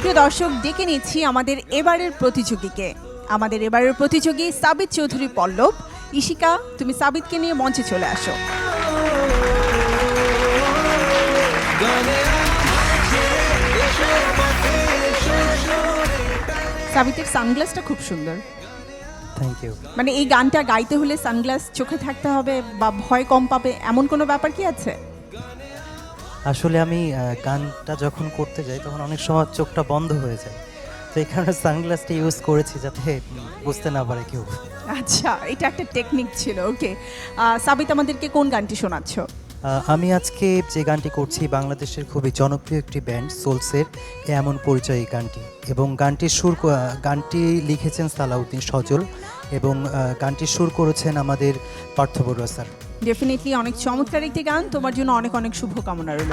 প্রিয় দর্শক, ডেকে নিচ্ছি আমাদের এবারের প্রতিযোগীকে। আমাদের এবারের প্রতিযোগী সাবিত চৌধুরী পল্লব। ইশিকা, তুমি সাবিতকে নিয়ে মঞ্চে চলে আসো। সাবিতের সানগ্লাসটা খুব সুন্দর। Thank you. মানে এই গানটা গাইতে হলে সানগ্লাস চোখে থাকতে হবে বা ভয় কম পাবে, এমন কোনো ব্যাপার কি আছে? আসলে আমি গানটা যখন করতে যাই তখন অনেক সময় চোখটা বন্ধ হয়ে যায়, তো এই কারণে সানগ্লাসটা ইউজ করেছি যাতে বুঝতে না পারে কেউ। আচ্ছা, এটা একটা টেকনিক ছিল। ওকে, সাবিত আমাদেরকে কোন গানটি শোনাচ্ছ? আমি আজকে যে গানটি করছি বাংলাদেশের খুবই জনপ্রিয় একটি ব্যান্ড সোলসের এমন পরিচয় এই গানটি, এবং গানটি লিখেছেন সালাউদ্দিন সজল এবং গানটির সুর করেছেন আমাদের পার্থ বড়ুয়া স্যার। ডেফিনেটলি অনেক চমৎকার একটি গান, তোমার জন্য অনেক অনেক শুভকামনা রইল।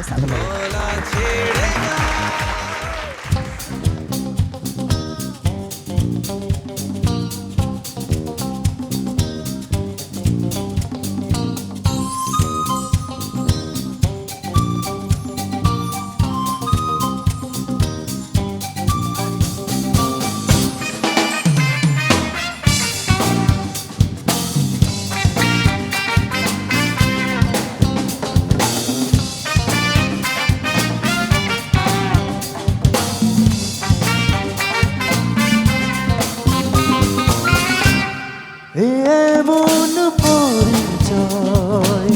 এমন পরিচয়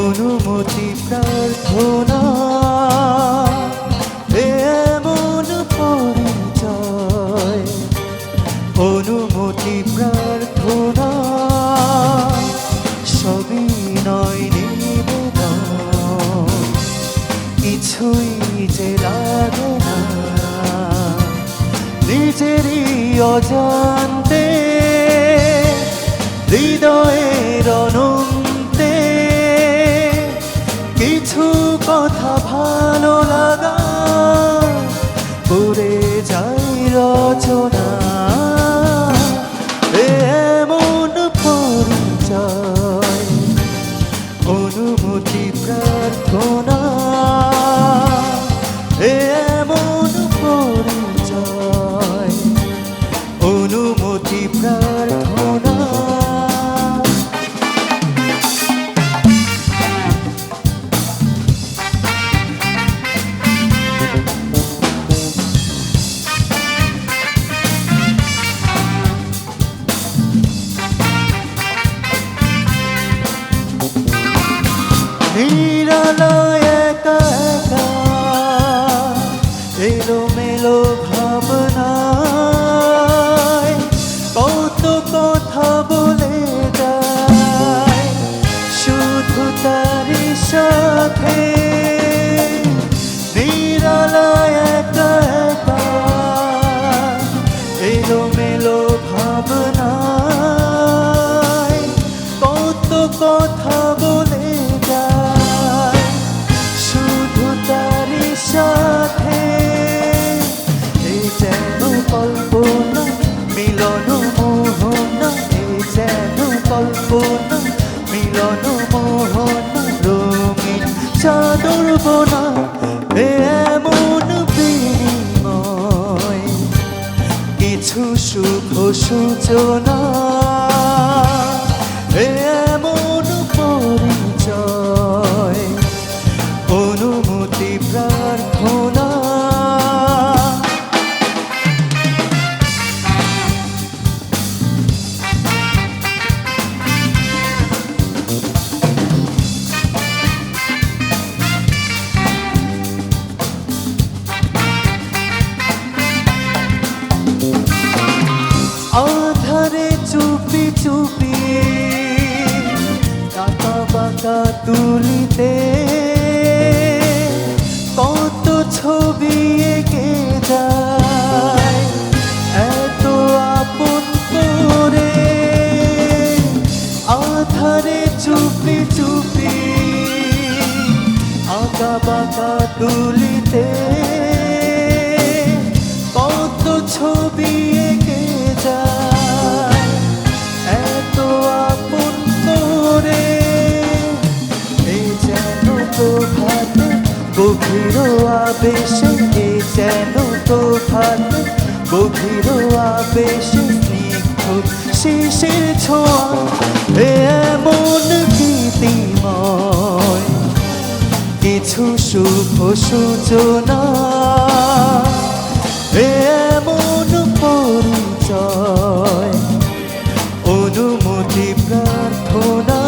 অনুমতি প্রার্থনা, এমন পরিচয় অনুমতি প্রার্থনা, সবই নয় নিবেদন, কিছুই যে লাগে না, নিজেরই অজান্তে হৃদয়ের অনন্তে কিছু কথা ভালো লাগা করে যাই রচনা। এমন পরিচয় অনুমতি প্রার্থনা, এমন পরিচয় অনুমতি প্রার্থনা। নিরালয় একা একা এলোমেলো ভাবনায় কত কথা বলে যায় শুধু তারই সাথে। নিরালয় একা একা এলোমেলো ভাবনায় কত কথা বলে সাথে। এই যেন কল্পনা মিলন মোহনা, এই যেন কল্পনা মিলন মোহনা, রঙিন চাদর বোনা এমন বিনিময়, কিছু শুভ সূচনা। এমন পরিচয় অনুমতি প্রার্থনা। আধারে চুপি চুপি টাকা বাঁকা তুলিতে কত ছবি এঁকে যায় এত আপন করে। আধারে চুপি চুপি আঁকা বাঁকা তুলিতে কত ছবি এঁকে যায় এত আপন করে। এই যেন প্রভাতে গভীর আবেশে যেন গভীর আবেশে স্নিগ্ধ শিশির ছোঁয়া এমন গীতিময় কিছু শুভ সূচনা এমন পরিচয় অনুমতি প্রার্থনা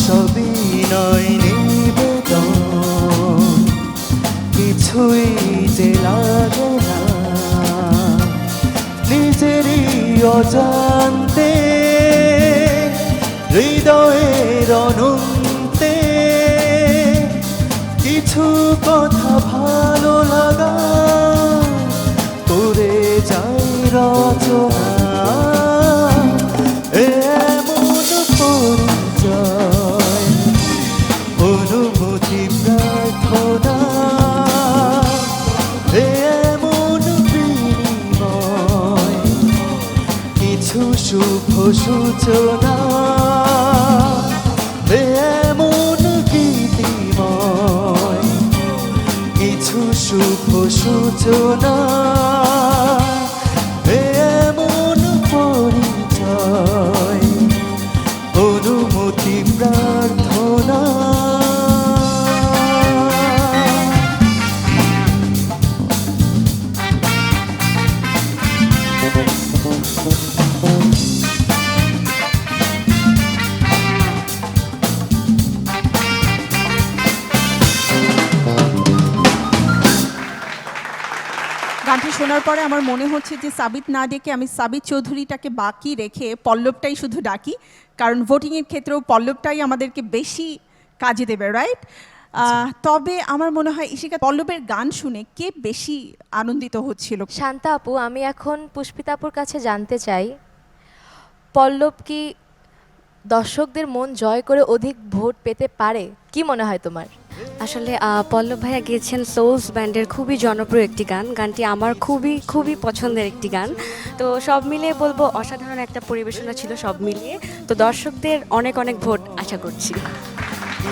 সবই নয় নিবেদন কিছুই যে লাগে না নিজেরই অজান্তে হৃদয়ের অনন্তে কিছু কথা ভালো লাগা করে যাই রচনা এমন পরিচয় অনুমতি প্রার্থনা এমন বিনিময় কিছু শুভ সূচনা এমন গীতিময় কিছু শুভ সূচনা এমন পরিচয় অনুমতি প্রার্থনা গানটি শোনার পরে আমার মনে হচ্ছে যে সাবিত না ডেকে আমি সাবিত চৌধুরীটাকে বাকি রেখে পল্লবটাই শুধু ডাকি, কারণ ভোটিংয়ের ক্ষেত্রেও পল্লবটাই আমাদেরকে বেশি কাজে দেবে, রাইট? তবে আমার মনে হয় ইশিকা, পল্লবের গান শুনে কে বেশি আনন্দিত হচ্ছিল? শান্তা আপু, আমি এখন পুষ্পিতা আপুর কাছে জানতে চাই, পল্লব কি দর্শকদের মন জয় করে অধিক ভোট পেতে পারে? কি মনে হয় তোমার? আসলে পল্লব ভাইয়া গেয়েছেন সোলস ব্যান্ডের খুবই জনপ্রিয় একটি গান। গানটি আমার খুবই খুবই পছন্দের একটি গান। তো সব মিলিয়ে বলবো অসাধারণ একটা পরিবেশনা ছিল সব মিলিয়ে। তো দর্শকদের অনেক অনেক ভোট আশা করছি।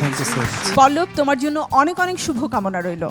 Thank you so much. Pallab, তোমার জন্য অনেক অনেক শুভকামনা রইল।